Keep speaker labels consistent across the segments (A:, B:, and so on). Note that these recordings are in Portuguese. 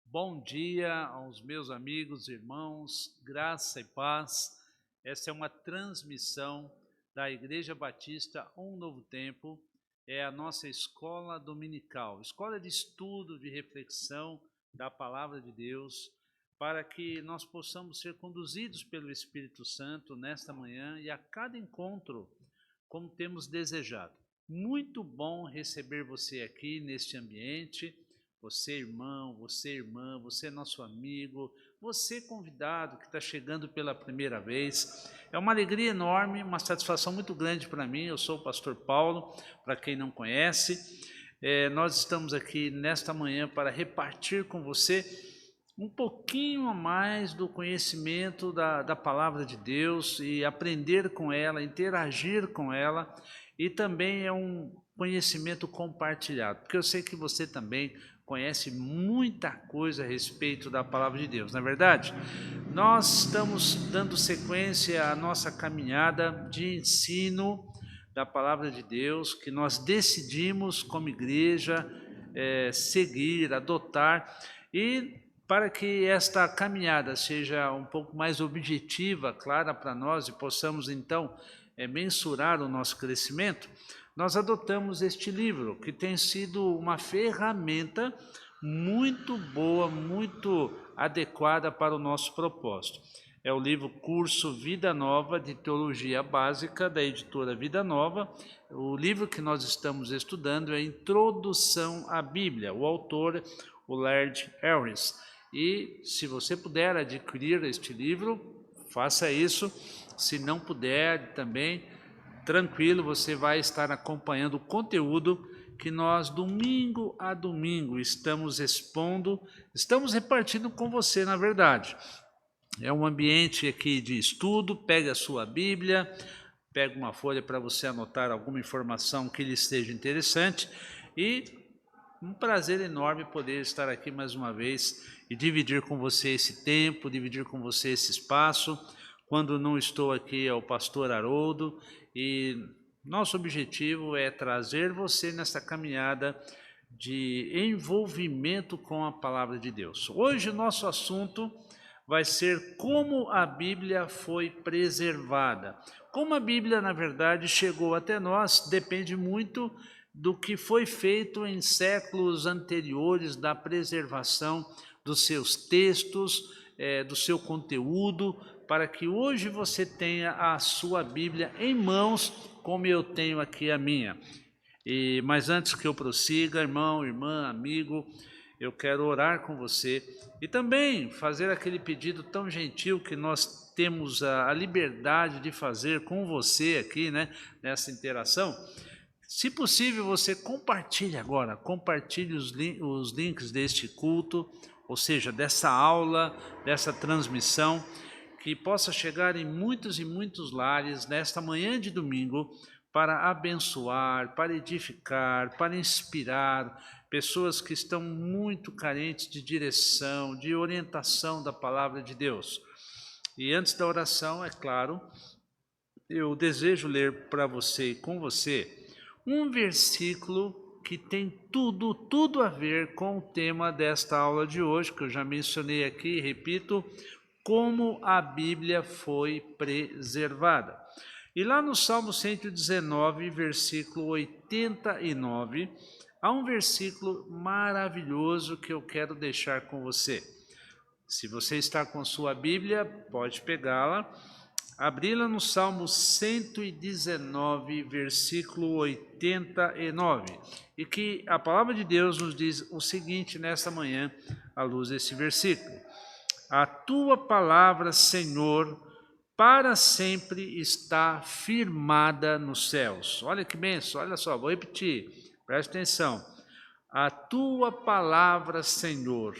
A: Bom dia aos meus amigos, irmãos, graça e paz. Esta é uma transmissão da Igreja Batista Um Novo Tempo, é a nossa escola dominical, escola de estudo, de reflexão da Palavra de Deus, para que nós possamos ser conduzidos pelo Espírito Santo nesta manhã e a cada encontro, como temos desejado. Muito bom receber você aqui neste ambiente. Você irmão, você irmã, você nosso amigo, você convidado que está chegando pela primeira vez. É uma alegria enorme, uma satisfação muito grande para mim. Eu sou o pastor Paulo, para quem não conhece. Nós estamos aqui nesta manhã para repartir com você um pouquinho a mais do conhecimento da palavra de Deus e aprender com ela, interagir com ela, e também é um conhecimento compartilhado, porque eu sei que você também conhece muita coisa a respeito da palavra de Deus, não é verdade? Nós estamos dando sequência à nossa caminhada de ensino da palavra de Deus, que nós decidimos como igreja seguir, adotar, e para que esta caminhada seja um pouco mais objetiva, clara para nós e possamos então mensurar o nosso crescimento, nós adotamos este livro, que tem sido uma ferramenta muito boa, muito adequada para o nosso propósito. É o livro Curso Vida Nova de Teologia Básica, da editora Vida Nova. O livro que nós estamos estudando é Introdução à Bíblia, o autor, o Laird Harris. E se você puder adquirir este livro, faça isso. Se não puder também, tranquilo, você vai estar acompanhando o conteúdo que nós, domingo a domingo, estamos expondo, estamos repartindo com você, na verdade. É um ambiente aqui de estudo. Pegue a sua Bíblia, pegue uma folha para você anotar alguma informação que lhe esteja interessante, e um prazer enorme poder estar aqui mais uma vez e dividir com você esse tempo, dividir com você esse espaço. Quando não estou aqui é o pastor Haroldo, e nosso objetivo é trazer você nessa caminhada de envolvimento com a palavra de Deus. Hoje o nosso assunto vai ser como a Bíblia foi preservada. Como a Bíblia, na verdade, chegou até nós, depende muito do que foi feito em séculos anteriores da preservação dos seus textos, do seu conteúdo, para que hoje você tenha a sua Bíblia em mãos, como eu tenho aqui a minha. Mas antes que eu prossiga, irmão, irmã, amigo, eu quero orar com você e também fazer aquele pedido tão gentil que nós temos a liberdade de fazer com você aqui, né, nessa interação. Se possível, você compartilhe agora, compartilhe os links deste culto, ou seja, dessa aula, dessa transmissão, que possa chegar em muitos e muitos lares nesta manhã de domingo, para abençoar, para edificar, para inspirar pessoas que estão muito carentes de direção, de orientação da palavra de Deus. E antes da oração, é claro, eu desejo ler para você e com você um versículo que tem tudo a ver com o tema desta aula de hoje, que eu já mencionei aqui, repito, como a Bíblia foi preservada. E lá no Salmo 119, versículo 89, há um versículo maravilhoso que eu quero deixar com você. Se você está com sua Bíblia, pode pegá-la, abri-la no Salmo 119, versículo 89, e que a palavra de Deus nos diz o seguinte nesta manhã, à luz desse versículo: a tua palavra, Senhor, para sempre está firmada nos céus. Olha que bênção, olha só, vou repetir, preste atenção. A tua palavra, Senhor,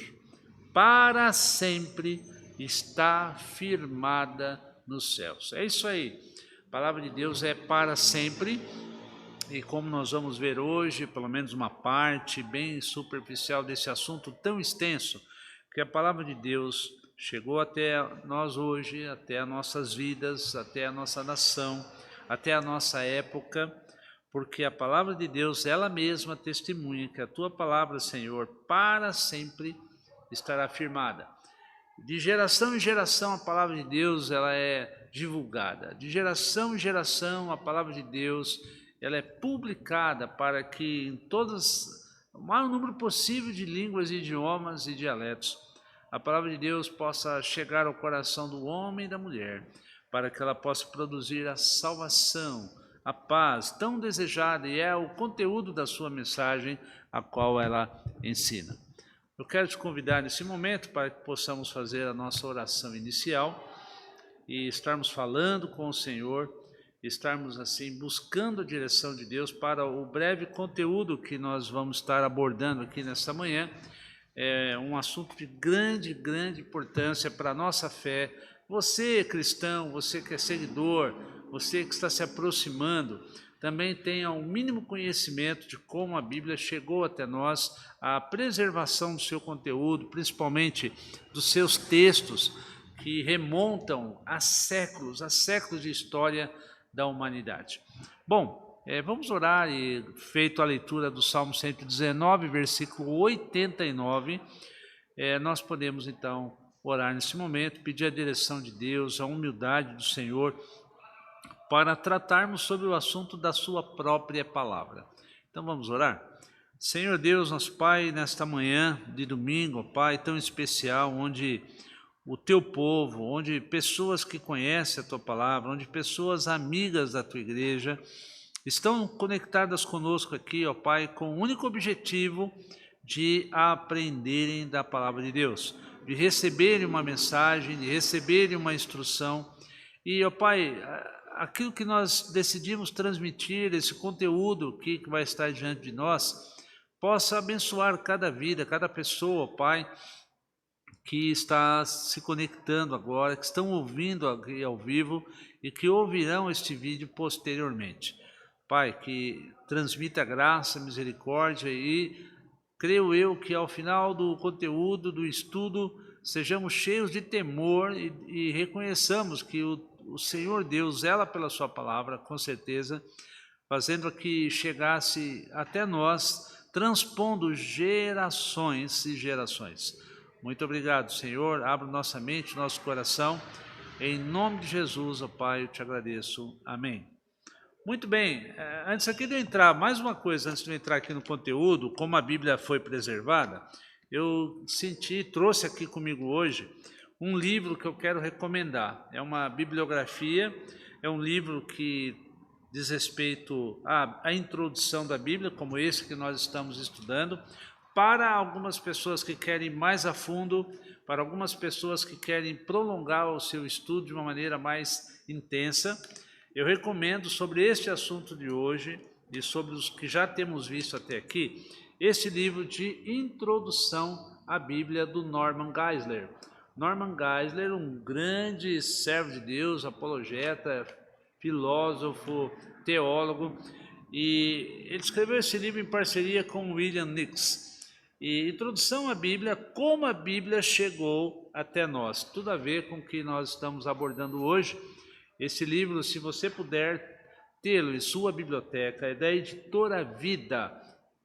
A: para sempre está firmada nos céus. É isso aí, a palavra de Deus é para sempre, e como nós vamos ver hoje, pelo menos uma parte bem superficial desse assunto tão extenso, que a palavra de Deus chegou até nós hoje, até as nossas vidas, até a nossa nação, até a nossa época, porque a palavra de Deus, ela mesma testemunha que a tua palavra, Senhor, para sempre estará firmada. De geração em geração a palavra de Deus, ela é divulgada. De geração em geração a palavra de Deus, ela é publicada para que em todas, o maior número possível de línguas, idiomas e dialetos, a palavra de Deus possa chegar ao coração do homem e da mulher, para que ela possa produzir a salvação, a paz tão desejada, e é o conteúdo da sua mensagem a qual ela ensina. Eu quero te convidar nesse momento para que possamos fazer a nossa oração inicial e estarmos falando com o Senhor, estarmos assim buscando a direção de Deus para o breve conteúdo que nós vamos estar abordando aqui nesta manhã. É um assunto de grande importância para a nossa fé. Você cristão, você que é seguidor, você que está se aproximando, também tenha um mínimo conhecimento de como a Bíblia chegou até nós, a preservação do seu conteúdo, principalmente dos seus textos, que remontam a séculos de história da humanidade. Bom, vamos orar e, feito a leitura do Salmo 119, versículo 89, nós podemos então orar nesse momento, pedir a direção de Deus, a humildade do Senhor, para tratarmos sobre o assunto da sua própria palavra. Então vamos orar? Senhor Deus, nosso Pai, nesta manhã de domingo, Pai, tão especial, onde o teu povo, onde pessoas que conhecem a tua palavra, onde pessoas amigas da tua igreja estão conectadas conosco aqui, ó Pai, com o único objetivo de aprenderem da palavra de Deus, de receberem uma mensagem, de receberem uma instrução. E, ó Pai, aquilo que nós decidimos transmitir, esse conteúdo que vai estar diante de nós, possa abençoar cada vida, cada pessoa, ó Pai, que está se conectando agora, que estão ouvindo aqui ao vivo e que ouvirão este vídeo posteriormente. Pai, que transmita graça, misericórdia, e creio eu que ao final do conteúdo, do estudo, sejamos cheios de temor e reconheçamos que o Senhor Deus zela pela sua palavra, com certeza, fazendo que chegasse até nós transpondo gerações e gerações. Muito obrigado, Senhor. Abra nossa mente, nosso coração. Em nome de Jesus, ó Pai, eu te agradeço. Amém. Muito bem, antes aqui de eu entrar, mais uma coisa, antes de eu entrar aqui no conteúdo, como a Bíblia foi preservada, eu trouxe aqui comigo hoje um livro que eu quero recomendar. É uma bibliografia, é um livro que diz respeito à introdução da Bíblia, como esse que nós estamos estudando, para algumas pessoas que querem ir mais a fundo, para algumas pessoas que querem prolongar o seu estudo de uma maneira mais intensa. Eu recomendo sobre este assunto de hoje e sobre os que já temos visto até aqui, esse livro de Introdução à Bíblia do Norman Geisler. Norman Geisler, um grande servo de Deus, apologeta, filósofo, teólogo, e ele escreveu esse livro em parceria com William Nix. E Introdução à Bíblia, como a Bíblia chegou até nós. Tudo a ver com o que nós estamos abordando hoje. Esse livro, se você puder tê-lo em sua biblioteca, é da Editora Vida.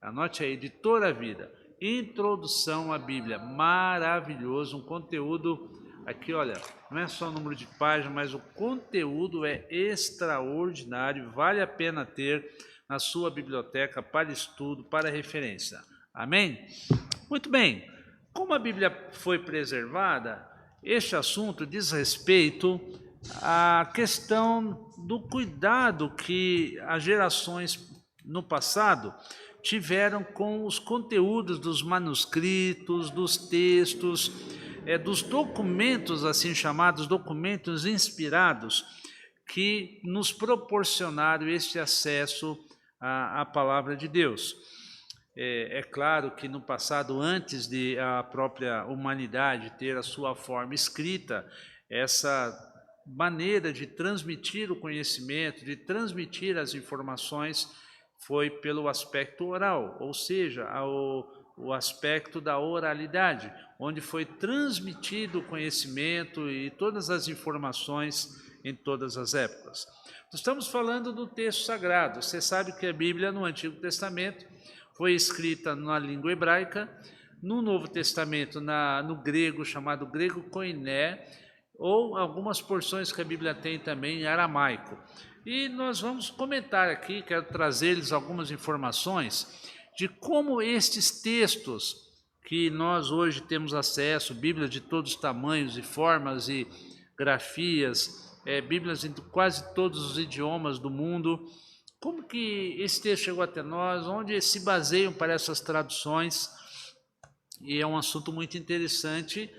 A: Anote aí, Editora Vida. Introdução à Bíblia, maravilhoso, um conteúdo, aqui olha, não é só o número de páginas, mas o conteúdo é extraordinário, vale a pena ter na sua biblioteca para estudo, para referência. Amém? Muito bem, como a Bíblia foi preservada, este assunto diz respeito à questão do cuidado que as gerações no passado tiveram com os conteúdos dos manuscritos, dos textos, dos documentos, assim chamados documentos inspirados, que nos proporcionaram este acesso à palavra de Deus. É claro que no passado, antes de a própria humanidade ter a sua forma escrita, essa maneira de transmitir o conhecimento, de transmitir as informações, foi pelo aspecto oral, ou seja, o aspecto da oralidade, onde foi transmitido o conhecimento e todas as informações em todas as épocas. Estamos falando do texto sagrado. Você sabe que a Bíblia no Antigo Testamento foi escrita na língua hebraica, no Novo Testamento no grego, chamado grego koiné, ou algumas porções que a Bíblia tem também em aramaico. E nós vamos comentar aqui, quero trazer-lhes algumas informações de como estes textos que nós hoje temos acesso, Bíblias de todos os tamanhos e formas e grafias, Bíblias em quase todos os idiomas do mundo, como que esse texto chegou até nós, onde se baseiam para essas traduções, e é um assunto muito interessante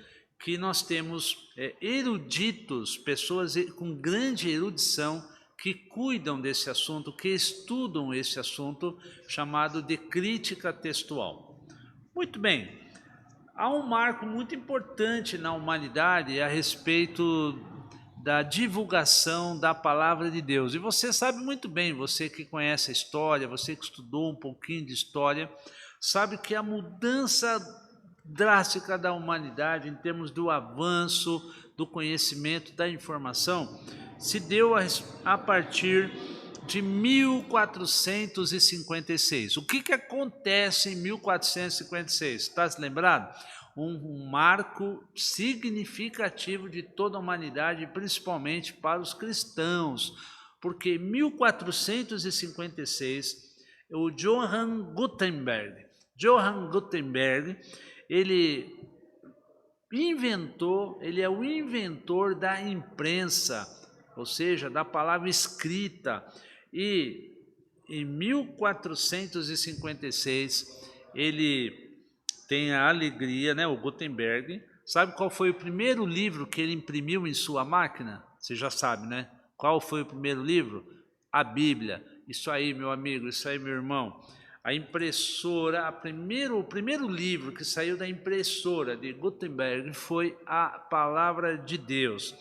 A: que nós temos eruditos, pessoas com grande erudição, que cuidam desse assunto, que estudam esse assunto, chamado de crítica textual. Muito bem, há um marco muito importante na humanidade a respeito da divulgação da palavra de Deus. E você sabe muito bem, você que conhece a história, você que estudou um pouquinho de história, sabe que a mudança drástica da humanidade em termos do avanço, do conhecimento, da informação, se deu a partir de 1456. O que acontece em 1456? Está se lembrado? Um marco significativo de toda a humanidade, principalmente para os cristãos, porque em 1456, o Johann Gutenberg, ele é o inventor da imprensa, ou seja, da palavra escrita, e em 1456 ele tem a alegria, o Gutenberg, sabe qual foi o primeiro livro que ele imprimiu em sua máquina? Você já sabe, né? Qual foi o primeiro livro? A Bíblia. Isso aí, meu amigo, isso aí, meu irmão. A impressora, o primeiro livro que saiu da impressora de Gutenberg foi a Palavra de Deus.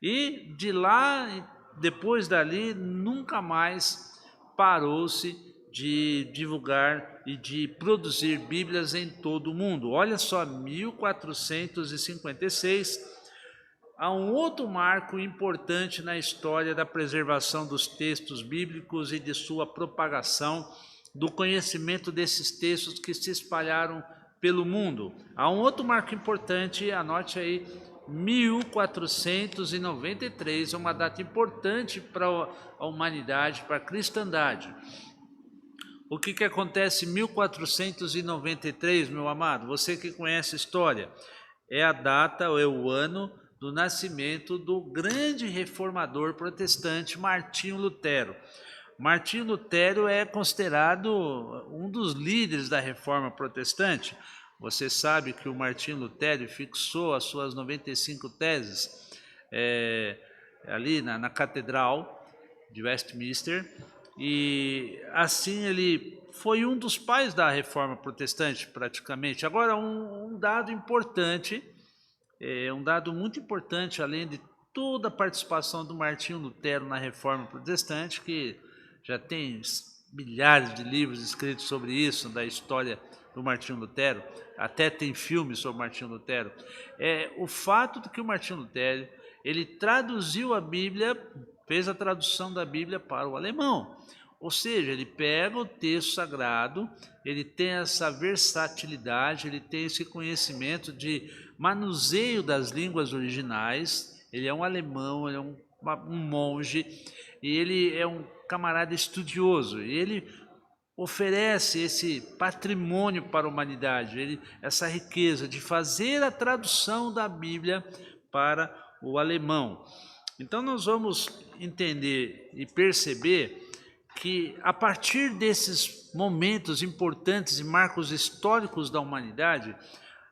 A: E de lá, depois dali, nunca mais parou-se de divulgar e de produzir Bíblias em todo o mundo. Olha só, 1456, há um outro marco importante na história da preservação dos textos bíblicos e de sua propagação, do conhecimento desses textos que se espalharam pelo mundo. Há um outro marco importante, anote aí, 1493, é uma data importante para a humanidade, para a cristandade. O que acontece em 1493, meu amado? Você que conhece a história, é a data, é o ano do nascimento do grande reformador protestante Martinho Lutero. Martinho Lutero é considerado um dos líderes da reforma protestante. Você sabe que o Martinho Lutero fixou as suas 95 teses ali na catedral de Westminster, e assim ele foi um dos pais da reforma protestante praticamente. Agora, um dado importante, um dado muito importante, além de toda a participação do Martinho Lutero na reforma protestante, que já tem milhares de livros escritos sobre isso, da história do Martinho Lutero, até tem filmes sobre Martinho Lutero, é o fato de que o Martinho Lutero, ele traduziu a Bíblia, fez a tradução da Bíblia para o alemão, ou seja, ele pega o texto sagrado, ele tem essa versatilidade, ele tem esse conhecimento de manuseio das línguas originais, ele é um alemão, ele é um monge, e ele é um camarada estudioso, e ele oferece esse patrimônio para a humanidade, essa riqueza de fazer a tradução da Bíblia para o alemão. Então nós vamos entender e perceber que a partir desses momentos importantes e marcos históricos da humanidade,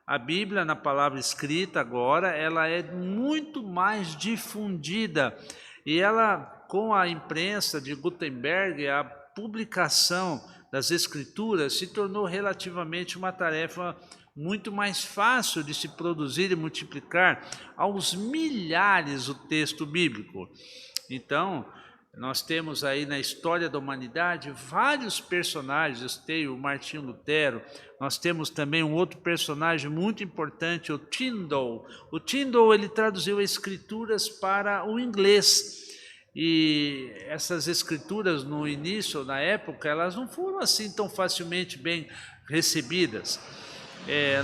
A: a Bíblia, na palavra escrita agora, ela é muito mais difundida, e ela, com a imprensa de Gutenberg, a publicação das Escrituras se tornou relativamente uma tarefa muito mais fácil de se produzir e multiplicar aos milhares o texto bíblico. Então, nós temos aí na história da humanidade vários personagens, tem o Martinho Lutero, nós temos também um outro personagem muito importante, o Tyndale. O Tyndale, ele traduziu escrituras para o inglês, e essas escrituras no início, na época, elas não foram assim tão facilmente bem recebidas.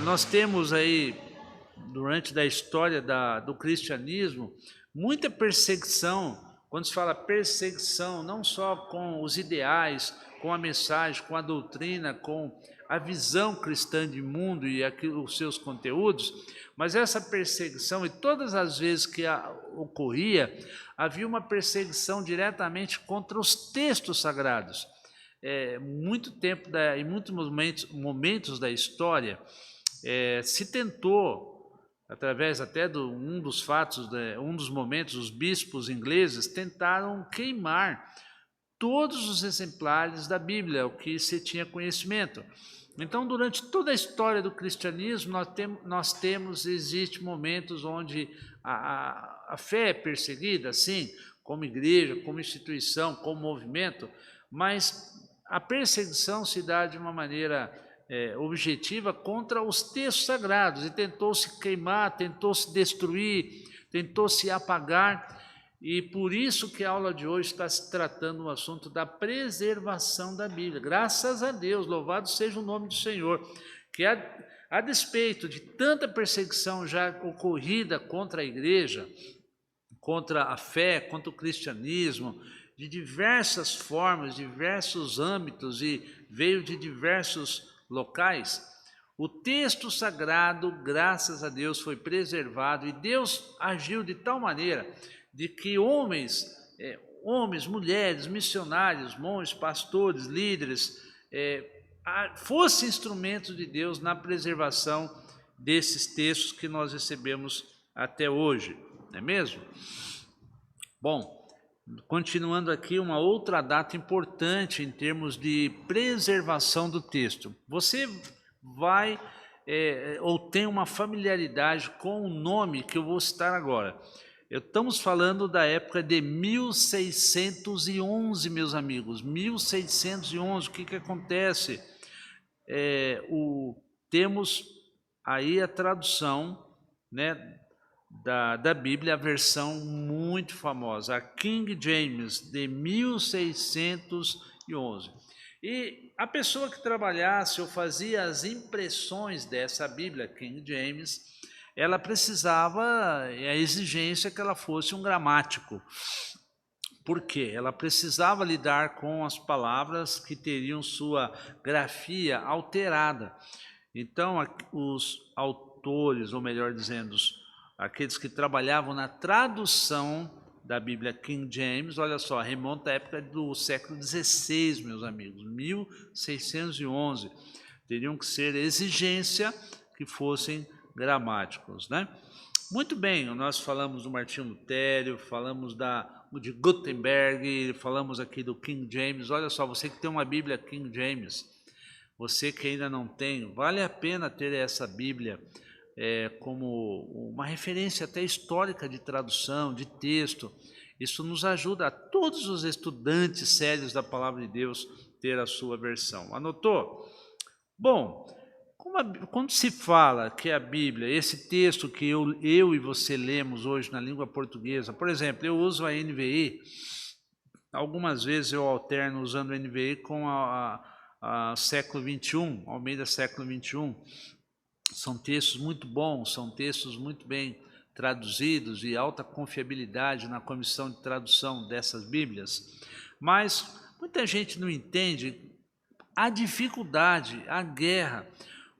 A: Nós temos aí, durante a história do cristianismo, muita perseguição. Quando se fala perseguição, não só com os ideais, com a mensagem, com a doutrina, com a visão cristã de mundo e os seus conteúdos, mas essa perseguição, e todas as vezes que ocorria, havia uma perseguição diretamente contra os textos sagrados. Muito tempo, em muitos momentos da história, se tentou, através até de um dos fatos, um dos momentos, os bispos ingleses tentaram queimar todos os exemplares da Bíblia, o que se tinha conhecimento. Então, durante toda a história do cristianismo, existe momentos onde a fé é perseguida, sim, como igreja, como instituição, como movimento, mas a perseguição se dá de uma maneira objetiva contra os textos sagrados, e tentou-se queimar, tentou-se destruir, tentou-se apagar, e por isso que a aula de hoje está se tratando do assunto da preservação da Bíblia. Graças a Deus, louvado seja o nome do Senhor, que a despeito de tanta perseguição já ocorrida contra a igreja, contra a fé, contra o cristianismo, de diversas formas, diversos âmbitos, e veio de diversos locais, o texto sagrado, graças a Deus, foi preservado, e Deus agiu de tal maneira de que homens, mulheres, missionários, monges, pastores, líderes, fossem instrumentos de Deus na preservação desses textos que nós recebemos até hoje, não é mesmo? Bom, continuando aqui, uma outra data importante em termos de preservação do texto. Você vai ou tem uma familiaridade com o nome que eu vou citar agora. Estamos falando da época de 1611, meus amigos, 1611. O que acontece? Temos aí a tradução, né, da Bíblia, a versão muito famosa, a King James, de 1611. E a pessoa que trabalhasse ou fazia as impressões dessa Bíblia King James, ela precisava, a exigência que ela fosse um gramático. Por quê? Ela precisava lidar com as palavras que teriam sua grafia alterada. Então, os autores, ou melhor dizendo, aqueles que trabalhavam na tradução da Bíblia King James, olha só, remonta à época do século XVI, meus amigos, 1611. Teriam que ser exigência que fossem gramáticos, né? Muito bem, nós falamos do Martinho Lutero, falamos de Gutenberg, falamos aqui do King James. Olha só, você que tem uma Bíblia King James, você que ainda não tem, vale a pena ter essa Bíblia como uma referência até histórica de tradução, de texto. Isso nos ajuda a todos os estudantes sérios da Palavra de Deus ter a sua versão. Anotou? Bom, quando se fala que a Bíblia, esse texto que eu e você lemos hoje na língua portuguesa, por exemplo, eu uso a NVI, algumas vezes eu alterno usando a NVI com a século 21, Almeida século 21, são textos muito bons, são textos muito bem traduzidos e alta confiabilidade na comissão de tradução dessas Bíblias, mas muita gente não entende a dificuldade, a guerra,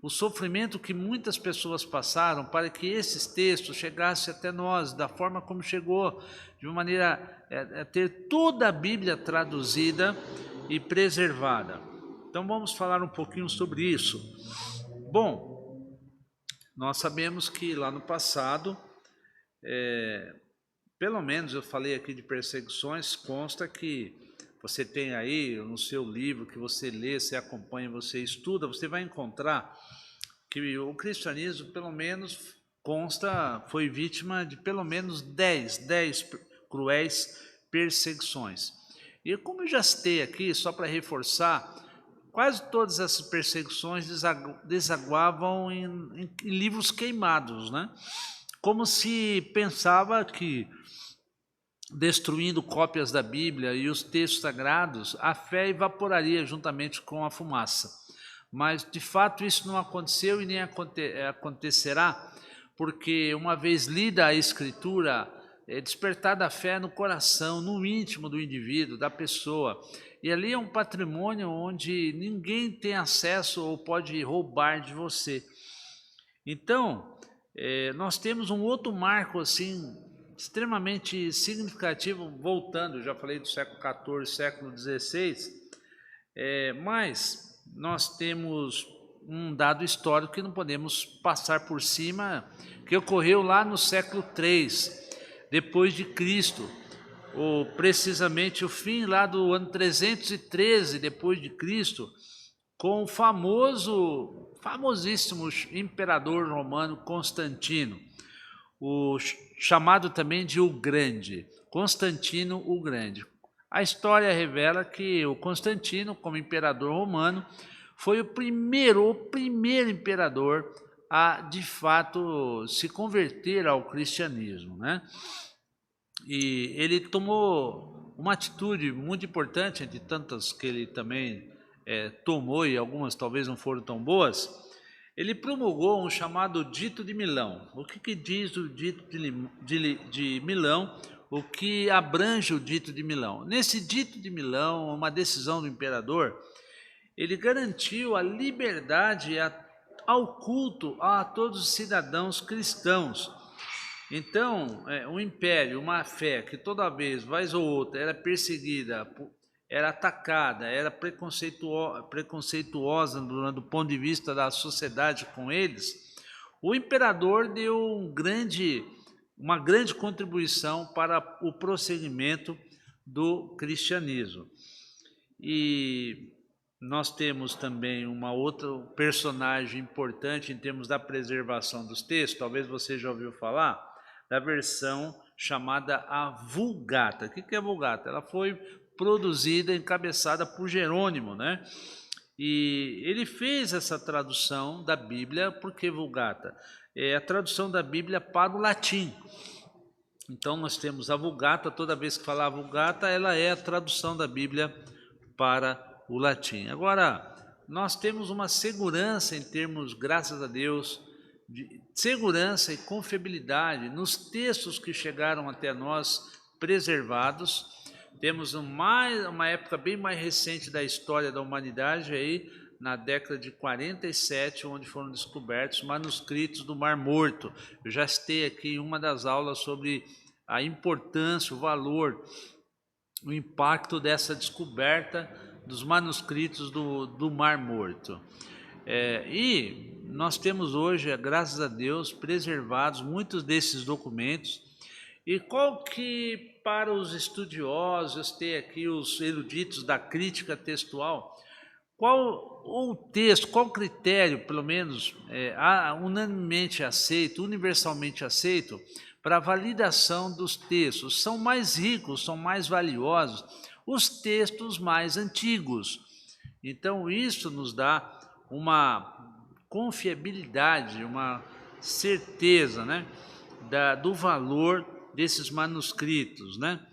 A: o sofrimento que muitas pessoas passaram para que esses textos chegassem até nós, da forma como chegou, de uma maneira a ter toda a Bíblia traduzida e preservada. Então vamos falar um pouquinho sobre isso. Bom, nós sabemos que lá no passado, pelo menos eu falei aqui de perseguições, consta que você tem aí no seu livro, que você lê, você acompanha, você estuda, você vai encontrar que o cristianismo, pelo menos, consta, foi vítima de pelo menos 10 cruéis perseguições. E como eu já citei aqui, só para reforçar, quase todas essas perseguições desaguavam em livros queimados, né? Como se pensava que destruindo cópias da Bíblia e os textos sagrados, a fé evaporaria juntamente com a fumaça. Mas, de fato, isso não aconteceu e nem acontecerá, porque uma vez lida a Escritura, é despertada a fé no coração, no íntimo do indivíduo, da pessoa. E ali é um patrimônio onde ninguém tem acesso ou pode roubar de você. Então, nós temos um outro marco assim extremamente significativo, voltando, já falei do século XIV, século XVI, mas nós temos um dado histórico que não podemos passar por cima, que ocorreu lá no século III, depois de Cristo, ou precisamente o fim lá do ano 313 depois de Cristo, com o famosíssimo imperador romano Constantino, o chamado também de o Grande, Constantino o Grande. A história revela que o Constantino, como imperador romano, foi o primeiro imperador a, de fato, se converter ao cristianismo, né? E ele tomou uma atitude muito importante, entre tantas que ele também tomou, e algumas talvez não foram tão boas. Ele promulgou um chamado Dito de Milão. O que diz o Dito de Milão? O que abrange o Dito de Milão? Nesse Dito de Milão, uma decisão do imperador, ele garantiu a liberdade ao culto a todos os cidadãos cristãos. Então, um império, uma fé que toda vez ou outra era perseguida, era atacada, era preconceituosa do ponto de vista da sociedade com eles, o imperador deu uma grande contribuição para o prosseguimento do cristianismo. E nós temos também uma outra personagem importante em termos da preservação dos textos, talvez você já ouviu falar, da versão chamada a Vulgata. O que é a Vulgata? Ela foi produzida, encabeçada por Jerônimo, né? E ele fez essa tradução da Bíblia, porque Vulgata é a tradução da Bíblia para o latim. Então nós temos a Vulgata, toda vez que falar Vulgata, ela é a tradução da Bíblia para o latim. Agora, nós temos uma segurança em termos, graças a Deus, de segurança e confiabilidade nos textos que chegaram até nós preservados. Temos uma época bem mais recente da história da humanidade, aí, na década de 47, onde foram descobertos manuscritos do Mar Morto. Eu já citei aqui em uma das aulas sobre a importância, o valor, o impacto dessa descoberta dos manuscritos do Mar Morto. E nós temos hoje, graças a Deus, preservados muitos desses documentos. E qual que, para os estudiosos, tem aqui os eruditos da crítica textual, qual o texto, qual critério, pelo menos, unanimemente aceito, universalmente aceito, para a validação dos textos? São mais ricos, são mais valiosos os textos mais antigos. Então, isso nos dá uma confiabilidade, uma certeza, né, do valor desses manuscritos, né?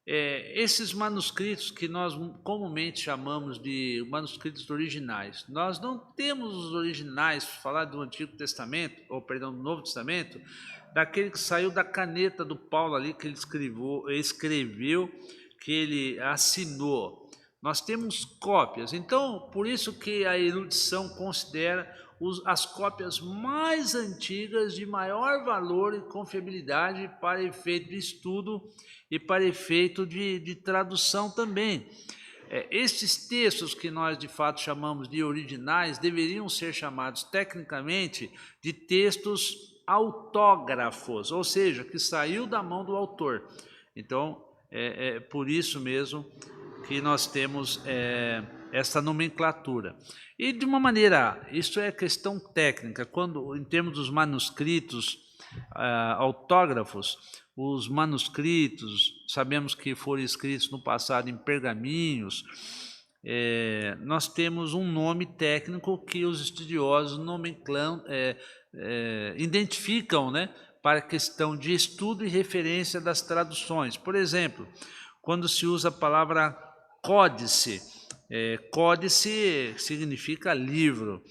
A: Esses manuscritos que nós comumente chamamos de manuscritos originais, nós não temos os originais, falar do Antigo Testamento, ou perdão, do Novo Testamento, daquele que saiu da caneta do Paulo ali, que ele escreveu, que ele assinou. Nós temos cópias, então por isso que a erudição considera as cópias mais antigas de maior valor e confiabilidade para efeito de estudo e para efeito de tradução também. Estes textos que nós de fato chamamos de originais deveriam ser chamados tecnicamente de textos autógrafos, ou seja, que saiu da mão do autor. Então, por isso mesmo que nós temos essa nomenclatura. E de uma maneira, isso é questão técnica, quando em termos dos manuscritos autógrafos, os manuscritos, sabemos que foram escritos no passado em pergaminhos, nós temos um nome técnico que os estudiosos identificam, né, para a questão de estudo e referência das traduções. Por exemplo, quando se usa a palavra códice, códice significa livro.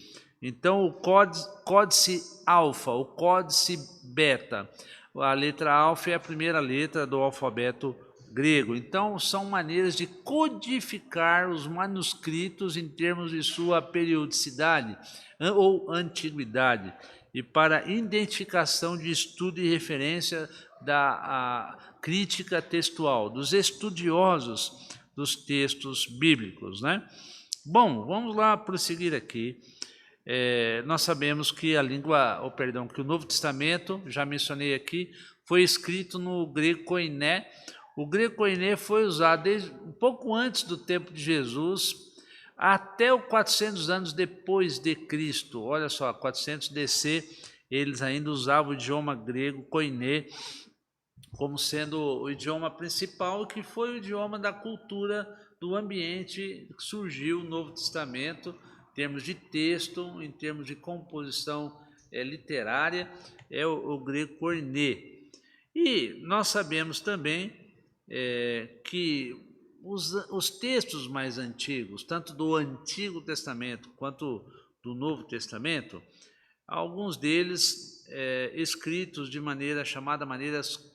A: Então, o códice alfa, o códice beta, a letra alfa é a primeira letra do alfabeto grego. Então, são maneiras de codificar os manuscritos em termos de sua periodicidade ou antiguidade, e para identificação de estudo e referência da crítica textual, dos estudiosos dos textos bíblicos, né? Bom, vamos lá prosseguir aqui. Nós sabemos que que o Novo Testamento, já mencionei aqui, foi escrito no grego koiné. O grego koiné foi usado desde um pouco antes do tempo de Jesus até os 400 anos depois de Cristo. Olha só, 400 DC, eles ainda usavam o idioma grego koiné como sendo o idioma principal, que foi o idioma da cultura do ambiente que surgiu o Novo Testamento, em termos de texto, em termos de composição literária, é o grego koiné. E nós sabemos também que os textos mais antigos, tanto do Antigo Testamento quanto do Novo Testamento, alguns deles escritos de maneiras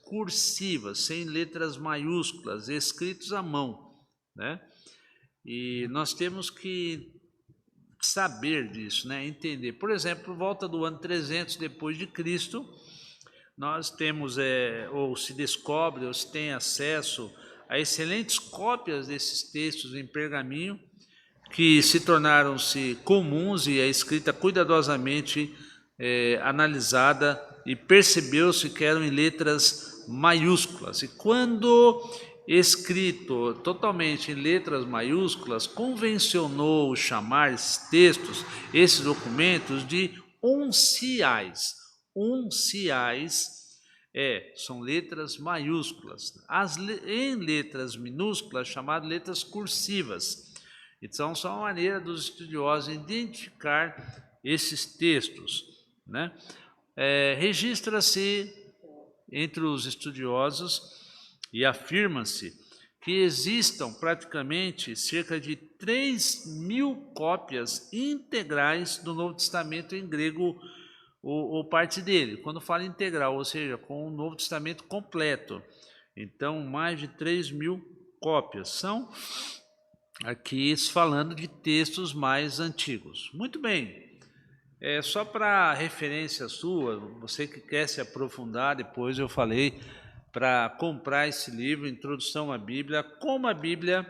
A: cursivas, sem letras maiúsculas, escritos à mão, né? E nós temos que saber disso, né? Entender. Por exemplo, por volta do ano 300 depois de Cristo, nós temos, ou se descobre, ou se tem acesso a excelentes cópias desses textos em pergaminho, que se tornaram-se comuns e a escrita cuidadosamente analisada, e percebeu-se que eram em letras maiúsculas. E quando escrito totalmente em letras maiúsculas, convencionou chamar esses textos, esses documentos, de unciais. Unciais são letras maiúsculas. Em letras minúsculas, chamadas letras cursivas. Então, são uma maneira dos estudiosos identificar esses textos, né? Registra-se entre os estudiosos e afirma-se que existam praticamente cerca de 3.000 cópias integrais do Novo Testamento em grego, ou parte dele. Quando fala integral, ou seja, com o Novo Testamento completo. Então, mais de 3.000 cópias. São aqui falando de textos mais antigos. Muito bem. Só para referência sua, você que quer se aprofundar, depois eu falei para comprar esse livro, Introdução à Bíblia, como a Bíblia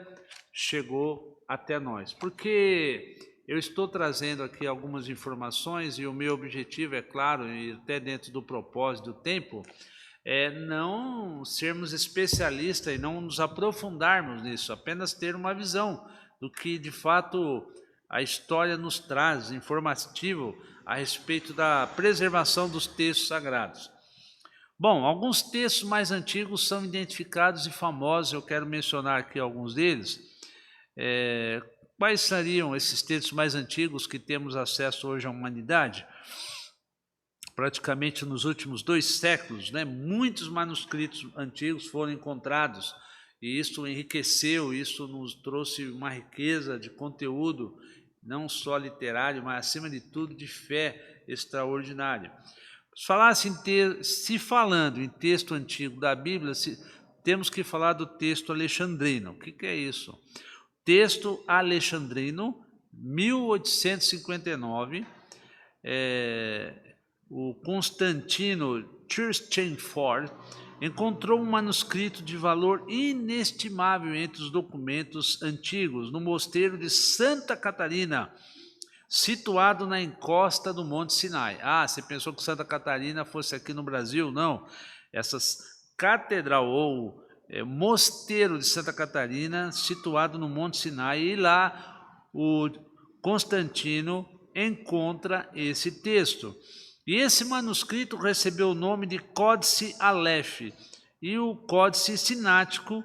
A: chegou até nós. Porque eu estou trazendo aqui algumas informações e o meu objetivo, é claro, e até dentro do propósito do tempo, é não sermos especialistas e não nos aprofundarmos nisso, apenas ter uma visão do que de fato a história nos traz, informativo a respeito da preservação dos textos sagrados. Bom, alguns textos mais antigos são identificados e famosos, eu quero mencionar aqui alguns deles. Quais seriam esses textos mais antigos que temos acesso hoje à humanidade? Praticamente nos últimos 2 séculos, né, muitos manuscritos antigos foram encontrados, e isso enriqueceu, isso nos trouxe uma riqueza de conteúdo, não só literário, mas acima de tudo de fé extraordinária. Se falando em texto antigo da Bíblia, temos que falar do texto alexandrino. O que é isso? Texto alexandrino, 1859, o Constantino Tchersteinfort encontrou um manuscrito de valor inestimável entre os documentos antigos no mosteiro de Santa Catarina, situado na encosta do Monte Sinai. Você pensou que Santa Catarina fosse aqui no Brasil? Não. Essa catedral ou mosteiro de Santa Catarina, situado no Monte Sinai, e lá o Constantino encontra esse texto. E esse manuscrito recebeu o nome de Códice Aleph, e o Códice Sinático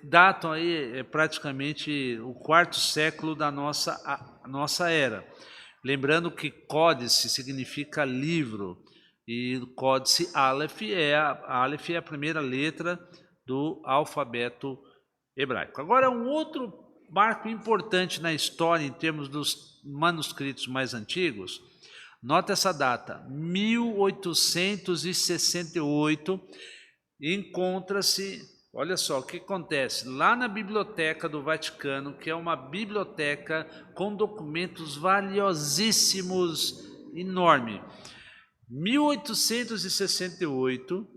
A: datam aí praticamente o 4º século da nossa era. Lembrando que códice significa livro, e o Códice Aleph é a primeira letra do alfabeto hebraico. Agora, um outro marco importante na história em termos dos manuscritos mais antigos, nota essa data, 1868, encontra-se, olha só o que acontece, lá na Biblioteca do Vaticano, que é uma biblioteca com documentos valiosíssimos, enorme. 1868,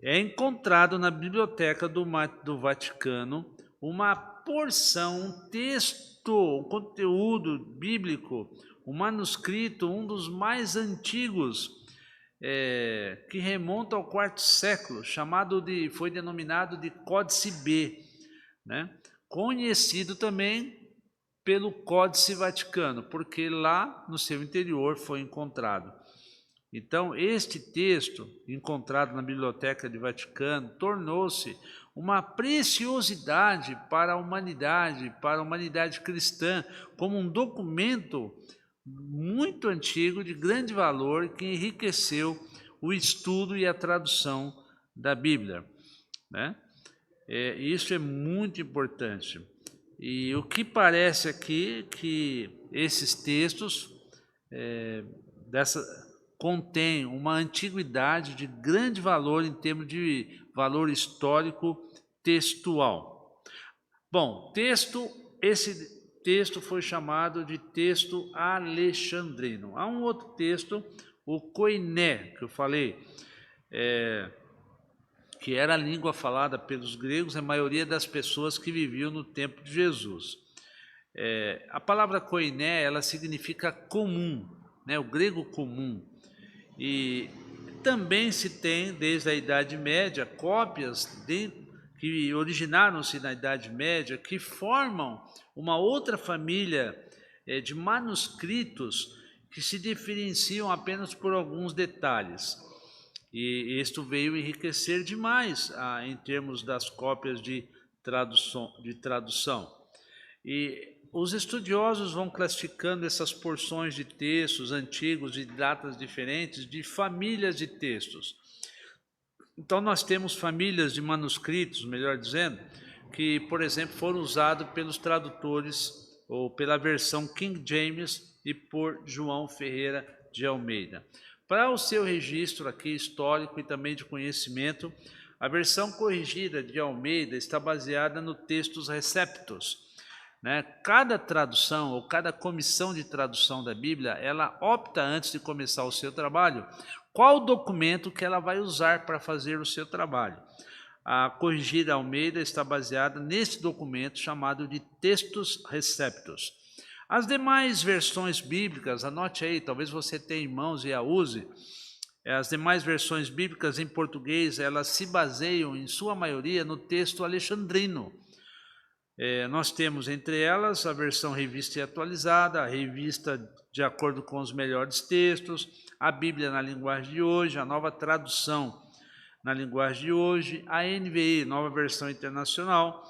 A: é encontrado na Biblioteca do Vaticano uma porção, um texto, um conteúdo bíblico, um manuscrito, um dos mais antigos, que remonta ao 4º século, foi denominado de Códice B, né? Conhecido também pelo Códice Vaticano, porque lá no seu interior foi encontrado. Então, este texto, encontrado na Biblioteca do Vaticano, tornou-se uma preciosidade para a humanidade cristã, como um documento muito antigo, de grande valor, que enriqueceu o estudo e a tradução da Bíblia, né? Isso é muito importante. E o que parece aqui que esses textos contêm uma antiguidade de grande valor em termos de valor histórico textual. Bom, esse texto foi chamado de texto alexandrino. Há um outro texto, o Koiné, que eu falei, que era a língua falada pelos gregos, a maioria das pessoas que viviam no tempo de Jesus. A palavra koiné, ela significa comum, né? O grego comum. E também se tem, desde a Idade Média, cópias que originaram-se na Idade Média, que formam uma outra família de manuscritos que se diferenciam apenas por alguns detalhes. E isto veio enriquecer demais em termos das cópias de tradução. E os estudiosos vão classificando essas porções de textos antigos de datas diferentes de famílias de textos. Então nós temos famílias de manuscritos, melhor dizendo, que, por exemplo, foram usados pelos tradutores ou pela versão King James e por João Ferreira de Almeida. Para o seu registro aqui histórico e também de conhecimento, a versão corrigida de Almeida está baseada no Textus Receptus, né? Cada tradução ou cada comissão de tradução da Bíblia, ela opta antes de começar o seu trabalho, qual documento que ela vai usar para fazer o seu trabalho. A corrigida Almeida está baseada nesse documento chamado de Textus Receptus. As demais versões bíblicas, anote aí, talvez você tenha em mãos e a use, as demais versões bíblicas em português, elas se baseiam em sua maioria no texto alexandrino. Nós temos entre elas a versão revista e atualizada, a revista de acordo com os melhores textos, a Bíblia na linguagem de hoje, a nova tradução na linguagem de hoje, a NVI, nova versão internacional,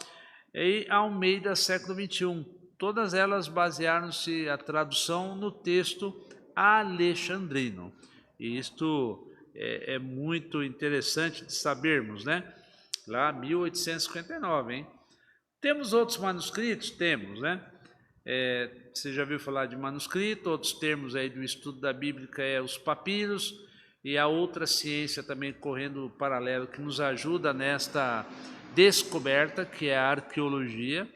A: e a Almeida século XXI. Todas elas basearam-se a tradução no texto alexandrino. E isto é muito interessante de sabermos, né? Lá 1859, hein? Temos outros manuscritos? Temos, né? Você já ouviu falar de manuscrito, outros termos aí do estudo da Bíblia os papiros, e a outra ciência também correndo paralelo que nos ajuda nesta descoberta, que é a arqueologia,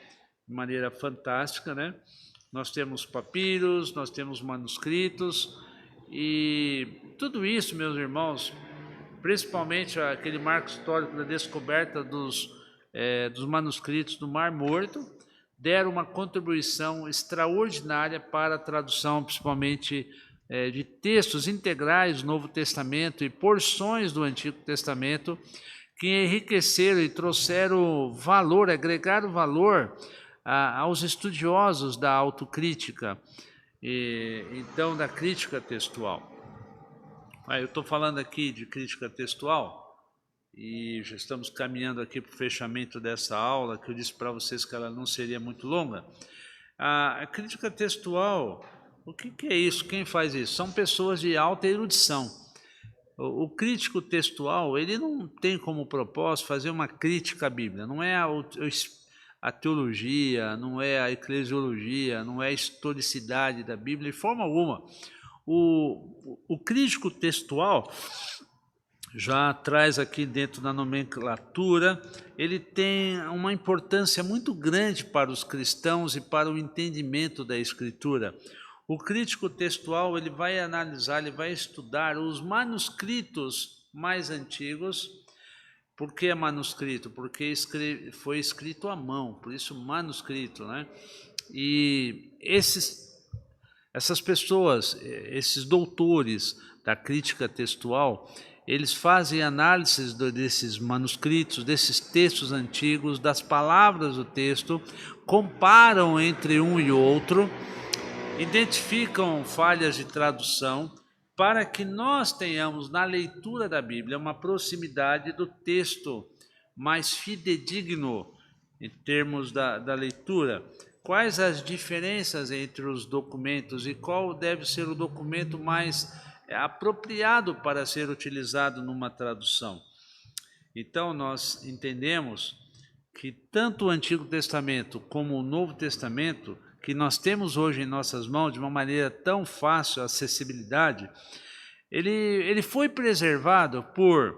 A: de maneira fantástica, né? Nós temos papiros, nós temos manuscritos, e tudo isso, meus irmãos, principalmente aquele marco histórico da descoberta dos manuscritos do Mar Morto, deram uma contribuição extraordinária para a tradução, principalmente de textos integrais do Novo Testamento e porções do Antigo Testamento, que enriqueceram e trouxeram valor, agregaram valor aos estudiosos da autocrítica, então da crítica textual. Eu estou falando aqui de crítica textual e já estamos caminhando aqui para o fechamento dessa aula, que eu disse para vocês que ela não seria muito longa. A crítica textual, o que é isso? Quem faz isso? São pessoas de alta erudição. O crítico textual, ele não tem como propósito fazer uma crítica à Bíblia, não é a teologia, não é a eclesiologia, não é a historicidade da Bíblia, de forma alguma. O crítico textual já traz aqui dentro da nomenclatura, ele tem uma importância muito grande para os cristãos e para o entendimento da Escritura. O crítico textual, ele vai analisar, ele vai estudar os manuscritos mais antigos. Por que manuscrito? Porque foi escrito à mão, por isso manuscrito, né? E essas pessoas, esses doutores da crítica textual, eles fazem análises desses manuscritos, desses textos antigos, das palavras do texto, comparam entre um e outro, identificam falhas de tradução, para que nós tenhamos na leitura da Bíblia uma proximidade do texto mais fidedigno em termos da leitura. Quais as diferenças entre os documentos e qual deve ser o documento mais apropriado para ser utilizado numa tradução? Então, nós entendemos que tanto o Antigo Testamento como o Novo Testamento, que nós temos hoje em nossas mãos de uma maneira tão fácil, acessibilidade, ele foi preservado por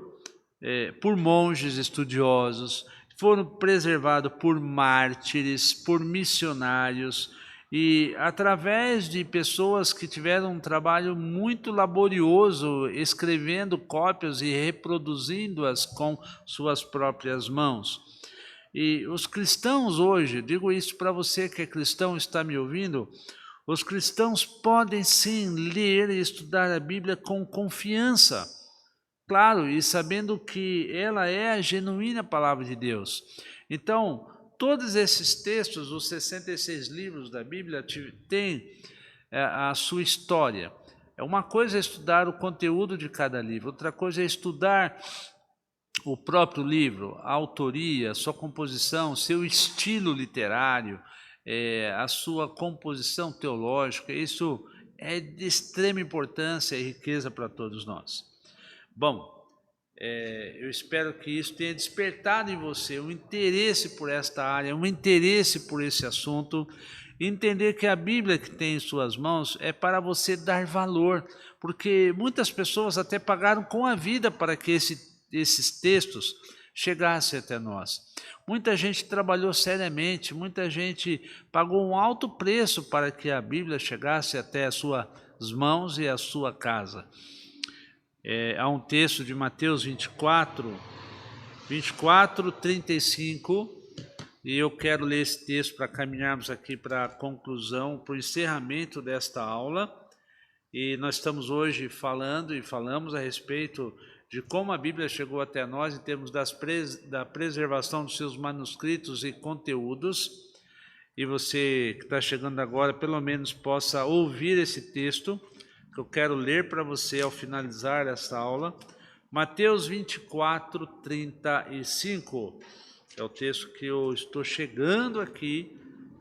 A: monges estudiosos, foram preservados por mártires, por missionários, e através de pessoas que tiveram um trabalho muito laborioso, escrevendo cópias e reproduzindo-as com suas próprias mãos. E os cristãos hoje, digo isso para você que é cristão e está me ouvindo, os cristãos podem sim ler e estudar a Bíblia com confiança, claro, e sabendo que ela é a genuína palavra de Deus. Então, todos esses textos, os 66 livros da Bíblia, têm a sua história. Uma coisa é estudar o conteúdo de cada livro, outra coisa é estudar o próprio livro, a autoria, a sua composição, seu estilo literário, a sua composição teológica. Isso é de extrema importância e riqueza para todos nós. Bom, Eu espero que isso tenha despertado em você um interesse por esta área, um interesse por esse assunto, entender que a Bíblia que tem em suas mãos é para você dar valor, porque muitas pessoas até pagaram com a vida para que esses textos chegassem até nós. Muita gente trabalhou seriamente, muita gente pagou um alto preço para que a Bíblia chegasse até as suas mãos e a sua casa. Há um texto de Mateus 24, 35, e eu quero ler esse texto para caminharmos aqui para a conclusão, para o encerramento desta aula. E nós estamos hoje falando e falamos a respeito de como a Bíblia chegou até nós em termos da preservação dos seus manuscritos e conteúdos. E você que está chegando agora, pelo menos possa ouvir esse texto, que eu quero ler para você ao finalizar essa aula. Mateus 24, 35, é o texto que eu estou chegando aqui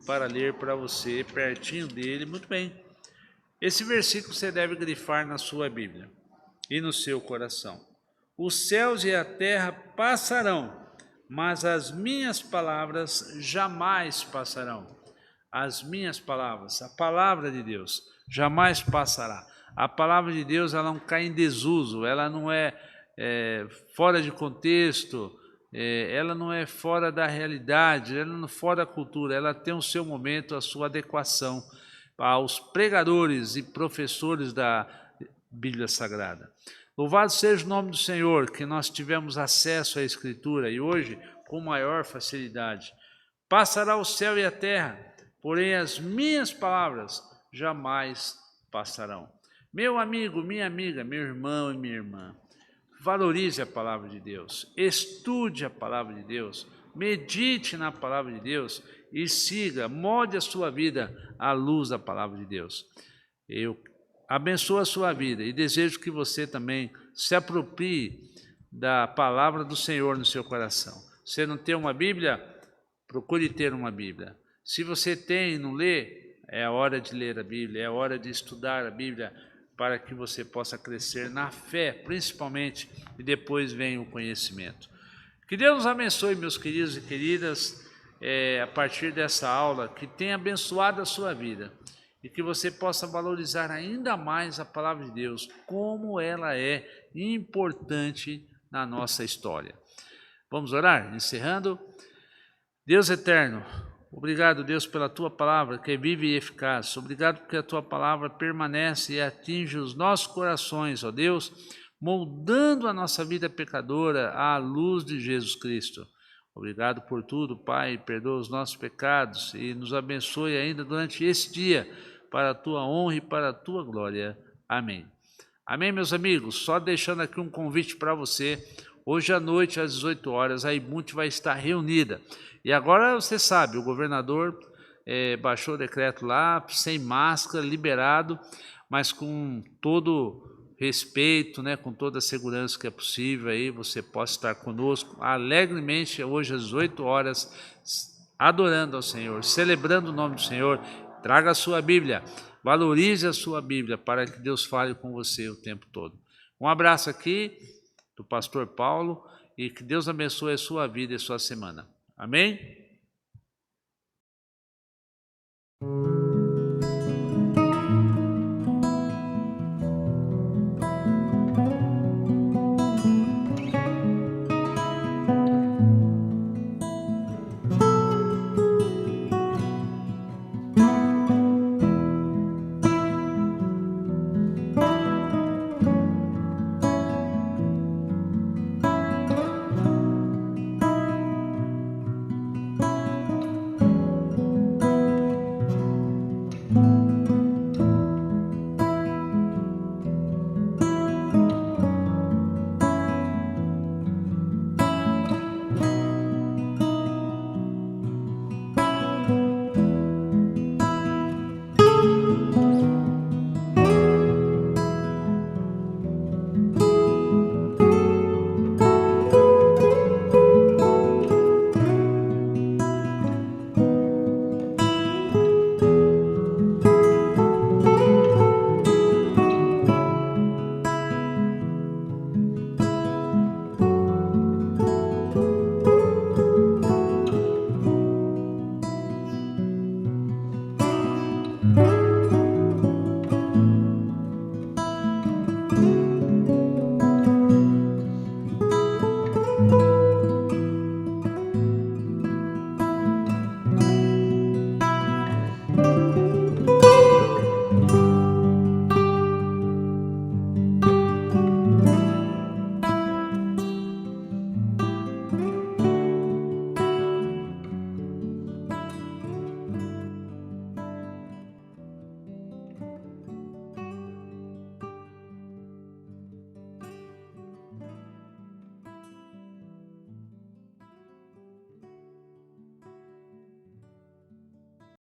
A: para ler para você, pertinho dele. Muito bem. Esse versículo você deve grifar na sua Bíblia e no seu coração. Os céus e a terra passarão, mas as minhas palavras jamais passarão. As minhas palavras, a palavra de Deus, jamais passará. A palavra de Deus, ela não cai em desuso, ela não é fora de contexto, ela não é fora da realidade, ela não é fora da cultura, ela tem o seu momento, a sua adequação aos pregadores e professores da Bíblia Sagrada. Louvado seja o nome do Senhor, que nós tivemos acesso à Escritura e hoje com maior facilidade. Passará o céu e a terra, porém as minhas palavras jamais passarão. Meu amigo, minha amiga, meu irmão e minha irmã, valorize a palavra de Deus, estude a palavra de Deus, medite na palavra de Deus e siga, molde a sua vida à luz da palavra de Deus. Eu abençoo a sua vida e desejo que você também se aproprie da palavra do Senhor no seu coração. Se não tem uma Bíblia, procure ter uma Bíblia. Se você tem e não lê, é a hora de ler a Bíblia, é a hora de estudar a Bíblia para que você possa crescer na fé, principalmente, e depois vem o conhecimento. Que Deus nos abençoe, meus queridos e queridas, a partir dessa aula, que tenha abençoado a sua vida e que você possa valorizar ainda mais a palavra de Deus, como ela é importante na nossa história. Vamos orar? Encerrando. Deus eterno, obrigado, Deus, pela Tua palavra, que é viva e eficaz. Obrigado porque a Tua palavra permanece e atinge os nossos corações, ó Deus, moldando a nossa vida pecadora à luz de Jesus Cristo. Obrigado por tudo, Pai, perdoa os nossos pecados e nos abençoe ainda durante esse dia, para a Tua honra e para a Tua glória. Amém. Amém, meus amigos? Só deixando aqui um convite para você. Hoje à noite, às 18 horas, a IBUNT vai estar reunida. E agora você sabe, o governador baixou o decreto lá, sem máscara, liberado, mas com todo respeito, né, com toda a segurança que é possível, aí você possa estar conosco alegremente hoje às 18 horas, adorando ao Senhor, celebrando o nome do Senhor. Traga a sua Bíblia, valorize a sua Bíblia para que Deus fale com você o tempo todo. Um abraço aqui do pastor Paulo e que Deus abençoe a sua vida e a sua semana. Amém?